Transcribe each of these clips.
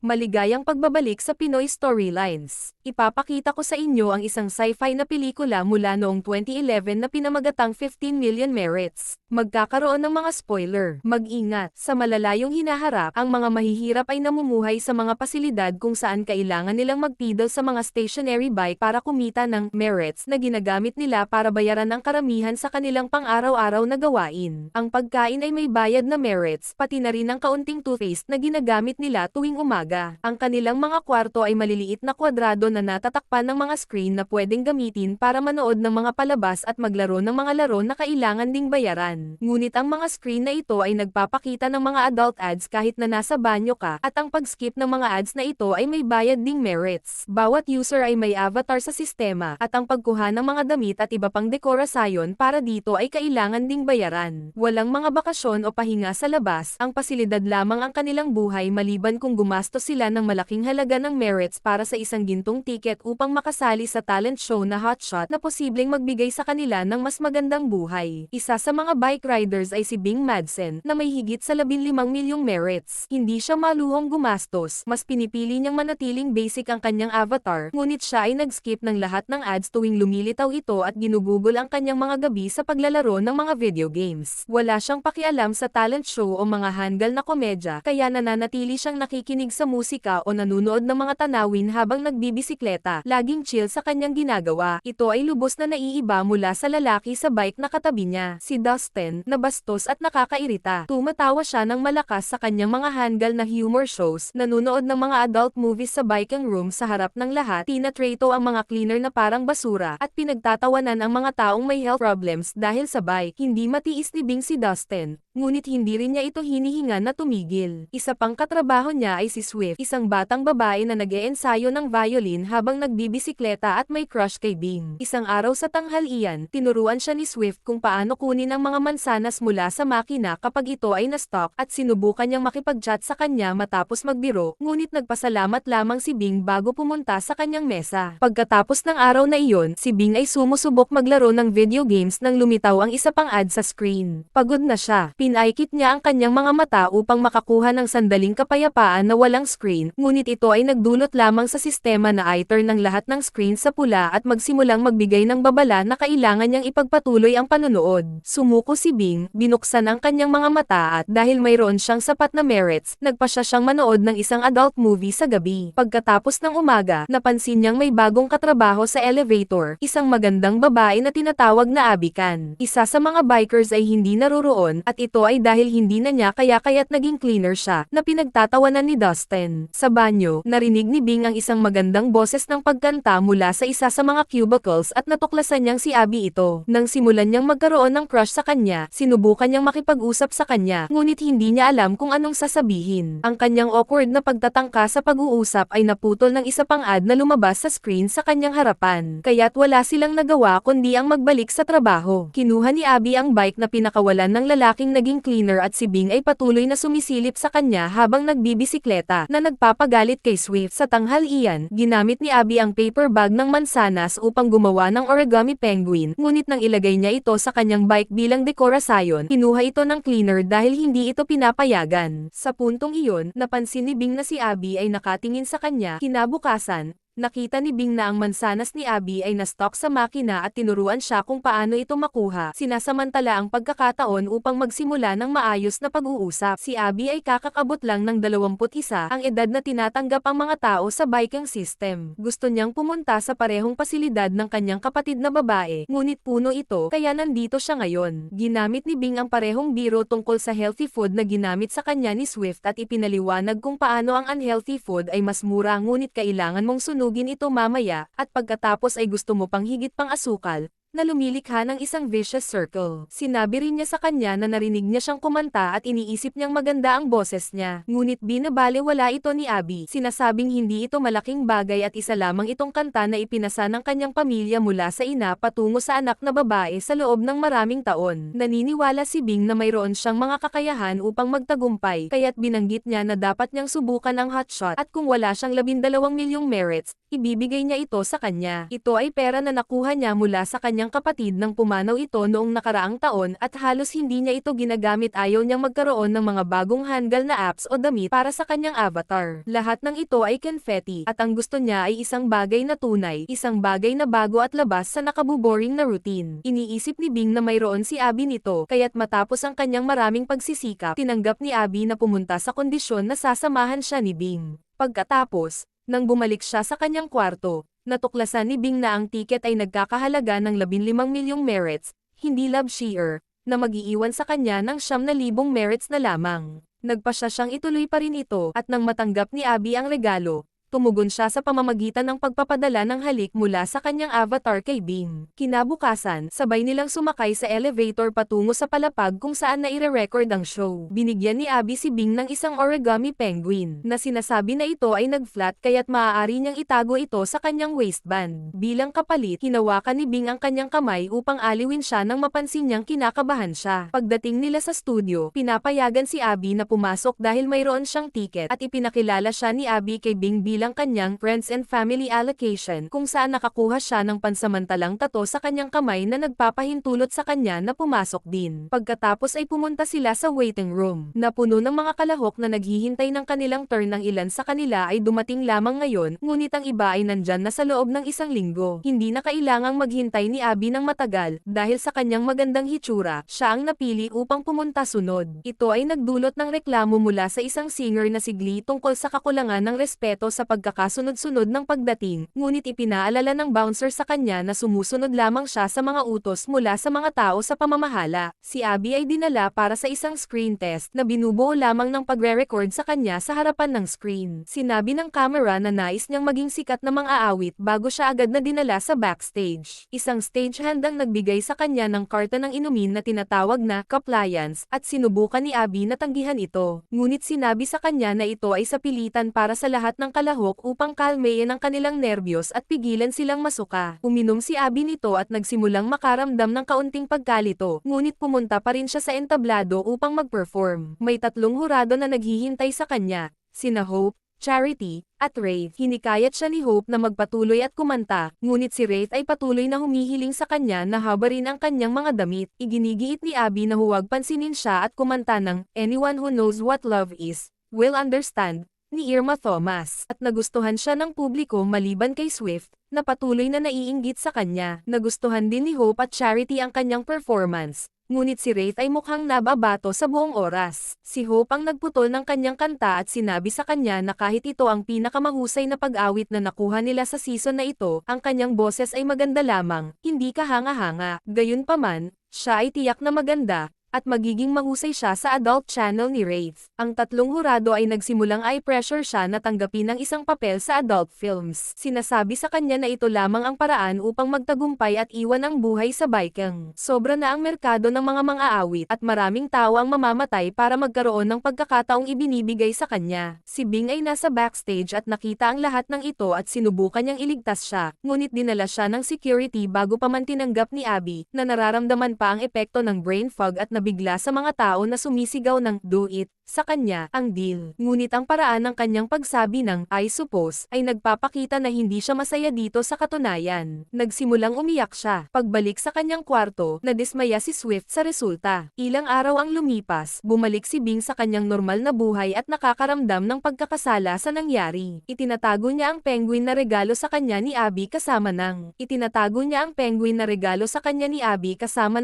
Maligayang pagbabalik sa Pinoy Storylines. Ipapakita ko sa inyo ang isang sci-fi na pelikula mula noong 2011 na pinamagatang 15 Million Merits. Magkakaroon ng mga spoiler. Mag-ingat. Sa malalayong hinaharap, ang mga mahihirap ay namumuhay sa mga pasilidad kung saan kailangan nilang magpidol sa mga stationary bike para kumita ng merits na ginagamit nila para bayaran ang karamihan sa kanilang pang-araw-araw na gawain. Ang pagkain ay may bayad na merits, pati na rin ang kaunting toothpaste na ginagamit nila tuwing umaga. Ang kanilang mga kwarto ay maliliit na kwadrado na natatakpan ng mga screen na pwedeng gamitin para manood ng mga palabas at maglaro ng mga laro na kailangan ding bayaran. Ngunit ang mga screen na ito ay nagpapakita ng mga adult ads kahit na nasa banyo ka, at ang pag-skip ng mga ads na ito ay may bayad ding merits. Bawat user ay may avatar sa sistema, at ang pagkuha ng mga damit at iba pang dekorasyon para dito ay kailangan ding bayaran. Walang mga bakasyon o pahinga sa labas, ang pasilidad lamang ang kanilang buhay maliban kung gumastos sila ng malaking halaga ng merits para sa isang gintong ticket upang makasali sa talent show na hotshot na posibleng magbigay sa kanila ng mas magandang buhay. Isa sa mga bike riders ay si Bing Madsen na may higit sa 15 milyong merits. Hindi siya maluhong gumastos, mas pinipili niyang manatiling basic ang kanyang avatar, ngunit siya ay nag-skip ng lahat ng ads tuwing lumilitaw ito at ginugugol ang kanyang mga gabi sa paglalaro ng mga video games. Wala siyang pakialam sa talent show o mga hanggal na komedya, kaya nananatili siyang nakikinig sa musika o nanunood ng mga tanawin habang nagbibisikleta, laging chill sa kanyang ginagawa. Ito ay lubos na naiiba mula sa lalaki sa bike na katabi niya, si Dustin, na bastos at nakakairita. Tumatawa siya ng malakas sa kanyang mga hanggal na humor shows, nanunood ng mga adult movies sa biking room sa harap ng lahat, tinatrato ang mga cleaner na parang basura, at pinagtatawanan ang mga taong may health problems dahil sa bike. Hindi matiis ni Bing si Dustin, ngunit hindi rin niya ito hinihinga na tumigil. Isa pang katrabaho niya ay si Swift, isang batang babae na nag-eensayo ng violin habang nagbibisikleta at may crush kay Bing. Isang araw sa tanghalian, tinuruan siya ni Swift kung paano kunin ang mga mansanas mula sa makina kapag ito ay na-stock, at sinubukan niyang makipag-chat sa kanya matapos magbiro, ngunit nagpasalamat lamang si Bing bago pumunta sa kanyang mesa. Pagkatapos ng araw na iyon, si Bing ay sumusubok maglaro ng video games nang lumitaw ang isa pang ad sa screen. Pagod na siya, pinaikit niya ang kanyang mga mata upang makakuha ng sandaling kapayapaan na walang screen, ngunit ito ay nagdulot lamang sa sistema na i-turn ng lahat ng screen sa pula at magsimulang magbigay ng babala na kailangan niyang ipagpatuloy ang panonood. Sumuko si Bing, binuksan ang kanyang mga mata at dahil mayroon siyang sapat na merits, nagpasya siyang manood ng isang adult movie sa gabi. Pagkatapos ng umaga, napansin niyang may bagong katrabaho sa elevator, isang magandang babae na tinatawag na Abikan. Isa sa mga bikers ay hindi naroroon, at ito ay dahil hindi na niya kaya't naging cleaner siya, na pinagtatawanan ni Dustin. Sa banyo, narinig ni Bing ang isang magandang boses ng pagkanta mula sa isa sa mga cubicles at natuklasan niyang si Abby ito. Nang simulan niyang magkaroon ng crush sa kanya, sinubukan niyang makipag-usap sa kanya, ngunit hindi niya alam kung anong sasabihin. Ang kanyang awkward na pagtatangka sa pag-uusap ay naputol ng isa pang ad na lumabas sa screen sa kanyang harapan, kaya't wala silang nagawa kundi ang magbalik sa trabaho. Kinuha ni Abby ang bike na pinakawalan ng lalaking naging cleaner at si Bing ay patuloy na sumisilip sa kanya habang nagbibisikleta, na nagpapagalit kay Swift. Sa tanghalian, ginamit ni Abby ang paper bag ng mansanas upang gumawa ng origami penguin, ngunit nang ilagay niya ito sa kanyang bike bilang dekorasyon, kinuha ito ng cleaner dahil hindi ito pinapayagan. Sa puntong iyon, napansin ni Bing na si Abby ay nakatingin sa kanya. Kinabukasan, nakita ni Bing na ang mansanas ni Abby ay na-stock sa makina at tinuruan siya kung paano ito makuha. Sinasamantala ang pagkakataon upang magsimula ng maayos na pag-uusap. Si Abby ay kakakabot lang ng 21, ang edad na tinatanggap ang mga tao sa biking system. Gusto niyang pumunta sa parehong pasilidad ng kanyang kapatid na babae, ngunit puno ito, kaya nandito siya ngayon. Ginamit ni Bing ang parehong biro tungkol sa healthy food na ginamit sa kanya ni Swift at ipinaliwanag kung paano ang unhealthy food ay mas mura ngunit kailangan mong sunugin ito mamaya, at pagkatapos ay gusto mo pang higit pang asukal, na lumilikha ng isang vicious circle. Sinabi rin niya sa kanya na narinig niya siyang kumanta at iniisip niyang maganda ang boses niya. Ngunit binabalewala ito ni Abby. Sinasabing hindi ito malaking bagay at isa lamang itong kanta na ipinasa ng kanyang pamilya mula sa ina patungo sa anak na babae sa loob ng maraming taon. Naniniwala si Bing na mayroon siyang mga kakayahan upang magtagumpay, kaya't binanggit niya na dapat niyang subukan ang hotshot, at kung wala siyang 12 milyong merits, ibibigay niya ito sa kanya. Ito ay pera na nakuha niya mula sa kanyang kanyang kapatid nang pumanaw ito noong nakaraang taon at halos hindi niya ito ginagamit. Ayaw niyang magkaroon ng mga bagong handgal na apps o damit para sa kanyang avatar. Lahat ng ito ay confetti at ang gusto niya ay isang bagay na tunay, isang bagay na bago at labas sa nakabuboring na routine. Iniisip ni Bing na mayroon si Abby nito, kaya't matapos ang kanyang maraming pagsisikap, tinanggap ni Abby na pumunta sa kondisyon na sasamahan siya ni Bing. Pagkatapos, nang bumalik siya sa kanyang kwarto, natuklasan ni Bing na ang tiket ay nagkakahalaga ng 15 milyong merits, hindi love share, na mag-iiwan sa kanya ng 9,000 merits na lamang. Nagpasya siyang ituloy pa rin ito at nang matanggap ni Abby ang regalo, tumugon siya sa pamamagitan ng pagpapadala ng halik mula sa kanyang avatar kay Bing. Kinabukasan, sabay nilang sumakay sa elevator patungo sa palapag kung saan naire-record ang show. Binigyan ni Abby si Bing ng isang origami penguin, na sinasabi na ito ay nag-flat kaya't maaari niyang itago ito sa kanyang waistband. Bilang kapalit, hinawakan ni Bing ang kanyang kamay upang aliwin siya nang mapansin niyang kinakabahan siya. Pagdating nila sa studio, pinapayagan si Abby na pumasok dahil mayroon siyang tiket at ipinakilala siya ni Abby kay Bing bilang kanyang friends and family allocation kung saan nakakuha siya ng pansamantalang tato sa kanyang kamay na nagpapahintulot sa kanya na pumasok din. Pagkatapos ay pumunta sila sa waiting room, na puno ng mga kalahok na naghihintay ng kanilang turn. Ng ilan sa kanila ay dumating lamang ngayon, ngunit ang iba ay nandyan na sa loob ng 1 linggo. Hindi na kailangang maghintay ni Abby ng matagal, dahil sa kanyang magandang hitsura, siya ang napili upang pumunta sunod. Ito ay nagdulot ng reklamo mula sa isang singer na si Glee tungkol sa kakulangan ng respeto sa pagkakasunod-sunod ng pagdating, ngunit ipinaalala ng bouncer sa kanya na sumusunod lamang siya sa mga utos mula sa mga tao sa pamamahala. Si Abby ay dinala para sa isang screen test na binubuo lamang ng pagre-record sa kanya sa harapan ng screen. Sinabi ng camera na nais niyang maging sikat na mang-aawit bago siya agad na dinala sa backstage. Isang stagehand ang nagbigay sa kanya ng karta ng inumin na tinatawag na compliance at sinubukan ni Abby na tanggihan ito. Ngunit sinabi sa kanya na ito ay sa pilitan para sa lahat ng kalahok upang kalmeyin ang kanilang nerbiyos at pigilan silang masuka. Uminom si Abby nito at nagsimulang makaramdam ng kaunting pagkalito, ngunit pumunta pa rin siya sa entablado upang mag-perform. May 3 hurado na naghihintay sa kanya, sina Hope, Charity, at Wraith. Hinikayat siya ni Hope na magpatuloy at kumanta, ngunit si Wraith ay patuloy na humihiling sa kanya na habarin ang kanyang mga damit. Iginigiit ni Abby na huwag pansinin siya at kumanta ng Anyone Who Knows What Love Is, Will Understand, ni Irma Thomas, at nagustuhan siya ng publiko maliban kay Swift, na patuloy na naiinggit sa kanya. Nagustuhan din ni Hope at Charity ang kanyang performance, ngunit si Wraith ay mukhang nababato sa buong oras. Si Hope ang nagputol ng kanyang kanta at sinabi sa kanya na kahit ito ang pinakamahusay na pag-awit na nakuha nila sa season na ito, ang kanyang boses ay maganda lamang, hindi kahanga-hanga. Gayunpaman, siya ay tiyak na maganda, at magiging mahusay siya sa adult channel ni Wraith. Ang 3 hurado ay nagsimulang i-pressure siya na tanggapin ang isang papel sa adult films. Sinasabi sa kanya na ito lamang ang paraan upang magtagumpay at iwan ang buhay sa biking. Sobra na ang merkado ng mga mang-aawit at maraming tao ang mamamatay para magkaroon ng pagkakataong ibinibigay sa kanya. Si Bing ay nasa backstage at nakita ang lahat ng ito at sinubukan niyang iligtas siya, ngunit dinala siya ng security bago pa man tinanggap ni Abby, na nararamdaman pa ang epekto ng brain fog at bigla sa mga tao na sumisigaw ng "Do it" sa kanya, ang deal. Ngunit ang paraan ng kanyang pagsabi ng "I suppose" ay nagpapakita na hindi siya masaya dito sa katunayan. Nagsimulang umiyak siya. Pagbalik sa kanyang kwarto, nadismaya si Swift sa resulta. Ilang araw ang lumipas, bumalik si Bing sa kanyang normal na buhay at nakakaramdam ng pagkakasala sa nangyari. Itinatago niya ang penguin na regalo sa kanya ni Abby kasama ng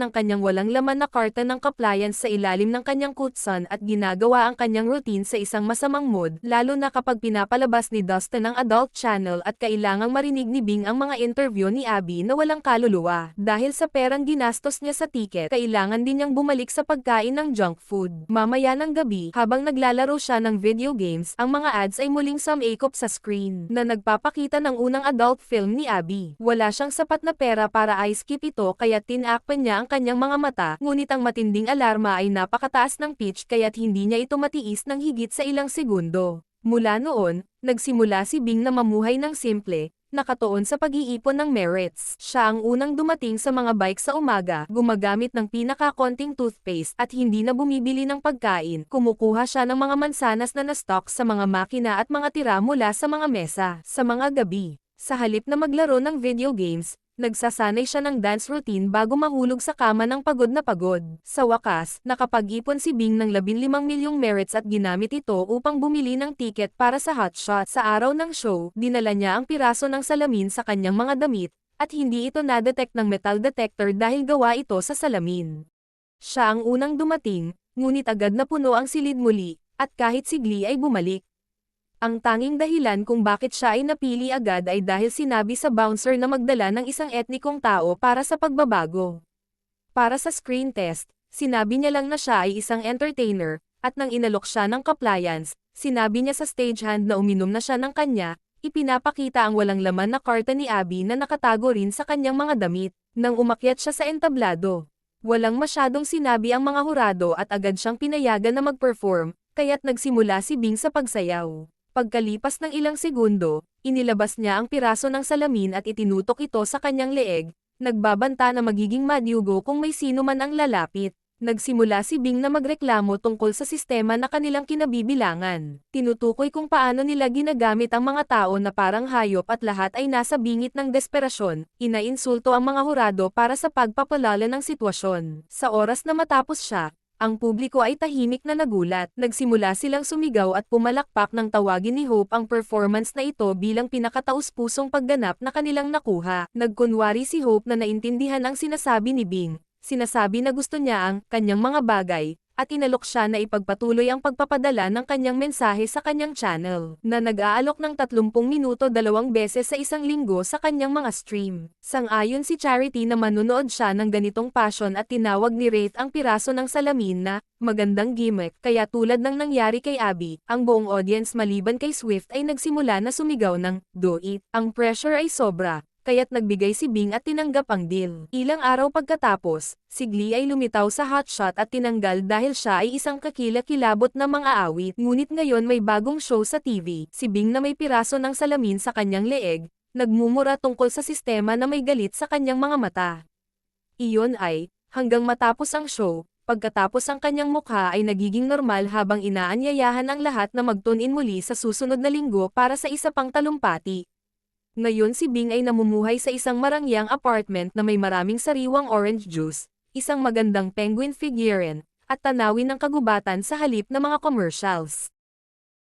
kanyang walang laman na karta ng compliance sa ilalim ng kanyang kutsan at ginagawa ang kanyang routine sa isang masamang mood, lalo na kapag pinapalabas ni Dustin ang adult channel at kailangang marinig ni Bing ang mga interview ni Abby na walang kaluluwa. Dahil sa perang ginastos niya sa tiket, kailangan din niyang bumalik sa pagkain ng junk food. Mamaya ng gabi, habang naglalaro siya ng video games, ang mga ads ay muling sumakop sa screen, na nagpapakita ng unang adult film ni Abby. Wala siyang sapat na pera para i-skip ito kaya tinakpan niya ang kanyang mga mata, ngunit ang matinding alarma ay napakataas ng pitch kaya't hindi niya ito matiis ng higit sa ilang segundo. Mula noon, nagsimula si Bing na mamuhay ng simple, nakatuon sa pag-iipon ng merits. Siya ang unang dumating sa mga bike sa umaga, gumagamit ng pinakakonting toothpaste at hindi na bumibili ng pagkain. Kumukuha siya ng mga mansanas na na-stock sa mga makina at mga tira mula sa mga mesa. Sa mga gabi, sa halip na maglaro ng video games, Nagsasanay siya ng dance routine bago mahulog sa kama ng pagod na pagod. Sa wakas, nakapag-ipon si Bing ng 15 milyong merits at ginamit ito upang bumili ng tiket para sa hotshot. Sa araw ng show, dinala niya ang piraso ng salamin sa kanyang mga damit, at hindi ito na-detect ng metal detector dahil gawa ito sa salamin. Siya ang unang dumating, ngunit agad na puno ang silid muli, at kahit si Glee ay bumalik. Ang tanging dahilan kung bakit siya ay napili agad ay dahil sinabi sa bouncer na magdala ng isang etnikong tao para sa pagbabago. Para sa screen test, sinabi niya lang na siya ay isang entertainer, at nang inalok siya ng compliance, sinabi niya sa stagehand na uminom na siya ng kanya, ipinapakita ang walang laman na karta ni Abby na nakatago rin sa kanyang mga damit. Nang umakyat siya sa entablado, walang masyadong sinabi ang mga hurado at agad siyang pinayagan na mag-perform, kaya't nagsimula si Bing sa pagsayaw. Pagkalipas ng ilang segundo, inilabas niya ang piraso ng salamin at itinutok ito sa kanyang leeg, nagbabanta na magiging madyugo kung may sino man ang lalapit. Nagsimula si Bing na magreklamo tungkol sa sistema na kanilang kinabibilangan. Tinutukoy kung paano nila ginagamit ang mga tao na parang hayop at lahat ay nasa bingit ng desperasyon. Inainsulto ang mga hurado para sa pagpapalala ng sitwasyon. Sa oras na matapos siya, ang publiko ay tahimik na nagulat. Nagsimula silang sumigaw at pumalakpak nang tawagin ni Hope ang performance na ito bilang pinakataus-pusong pagganap na kanilang nakuha. Nagkunwari si Hope na naintindihan ang sinasabi ni Bing. Sinasabi na gusto niya ang kanyang mga bagay, at inalok siya na ipagpatuloy ang pagpapadala ng kanyang mensahe sa kanyang channel, na nag-aalok ng 30 minuto 2 beses sa isang linggo sa kanyang mga stream. Sang-ayon si Charity na manunood siya ng ganitong passion at tinawag ni Wraith ang piraso ng salamin na magandang gimmick, kaya tulad ng nangyari kay Abby, ang buong audience maliban kay Swift ay nagsimula na sumigaw ng "Do it". Ang pressure ay sobra, kaya't nagbigay si Bing at tinanggap ang deal. Ilang araw pagkatapos, si Glee ay lumitaw sa hotshot at tinanggal dahil siya ay isang kakilakilabot na mang-aawit. Ngunit ngayon may bagong show sa TV. Si Bing na may piraso ng salamin sa kanyang leeg, nagmumura tungkol sa sistema na may galit sa kanyang mga mata. Iyon ay, hanggang matapos ang show, pagkatapos ang kanyang mukha ay nagiging normal habang inaanyayahan ang lahat na mag-tune in muli sa susunod na linggo para sa isa pang talumpati. Ngayon si Bing ay namumuhay sa isang marangyang apartment na may maraming sariwang orange juice, isang magandang penguin figurine, at tanawin ng kagubatan sa halip na mga commercials.